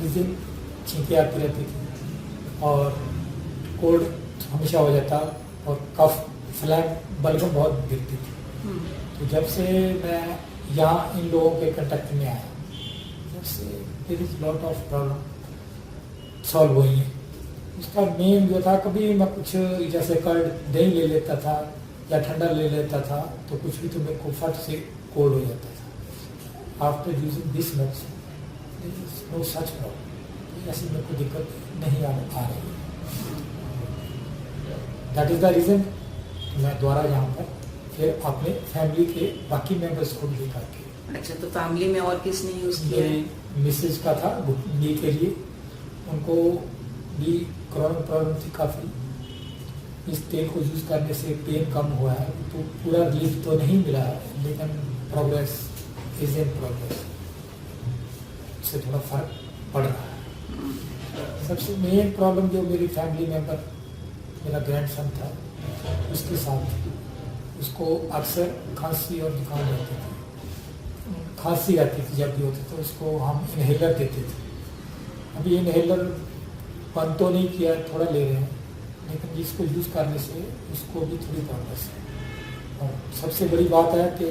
Season छींकें आती रहती थी और कोल्ड हमेशा हो जाता और कफ फ्लैम बलगम बहुत गिरती थी। तो जब से मैं यहाँ इन लोगों के कंटेक्ट में आया, जब से there is lot of problem solve हुई है। उसका मेन जो था, कभी मैं कुछ जैसे कर्ड दही ले लेता था या ठंडा ले लेता था तो कुछ भी तो मेरे को फट से कोल्ड हो जाता था। After using this medicine there is no such problem, ऐसी मेरे को दिक्कत नहीं आ रही है। दैट इज द रीज़न मैं दोबारा यहाँ पर फिर अपने फैमिली के बाकी मेंबर्स को भी लेकर के। अच्छा, तो फैमिली में और किसने यूज किया है? मेरी मिसेज का था नी के लिए, उनको भी क्रॉनिक प्रॉब्लम थी काफ़ी। इस तेल को यूज़ करने से पेन कम हुआ है, तो पूरा रिलीफ तो नहीं मिला है लेकिन प्रोग्रेस इज इन प्रोग्रेस, उससे थोड़ा फर्क पड़ रहा है। सबसे मेन प्रॉब्लम जो मेरी फैमिली मेंबर मेरा ग्रैंडसन था उसके साथ, उसको अक्सर खांसी और जुकाम रहती थी, खांसी आती थी जब भी होती तो उसको हम इनहेलर देते थे। अभी इनहेलर बंद तो नहीं किया, थोड़ा ले रहे हैं, लेकिन जिसको यूज़ करने से उसको भी थोड़ी प्रॉब्लम है। और सबसे बड़ी बात है कि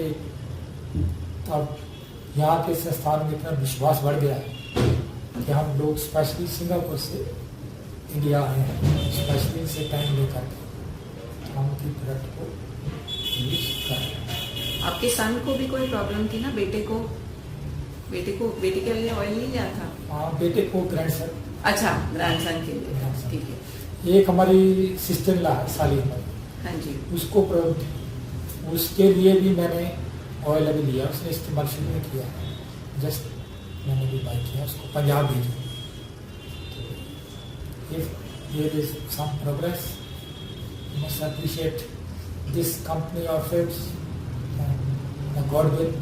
अब यहाँ के संस्थान में इतना विश्वास बढ़ गया है कि हम लोग स्पेशली सिंगापुर से इंडिया आए हैं, स्पेशली से टाइम लेकर के हम की प्रोडक्ट को यूज कर रहे हैं। आपके सन को भी कोई प्रॉब्लम थी ना? बेटे के लिए ऑयल नहीं लिया था? हाँ, बेटे को ग्रैंडसन। अच्छा, ग्रैंडसन के लिए, ठीक है। एक हमारी सिस्टर ला साली हमारी, हाँ जी, उसको प्रॉब्लम थी, उसके लिए भी मैंने ऑयल अभी लिया, उसने इस्तेमाल शुरू नहीं किया, जस्ट मैंने भी बाई किया, उसको पंजाब भेजा। If there is some progress, you must appreciate this company or friends, and God will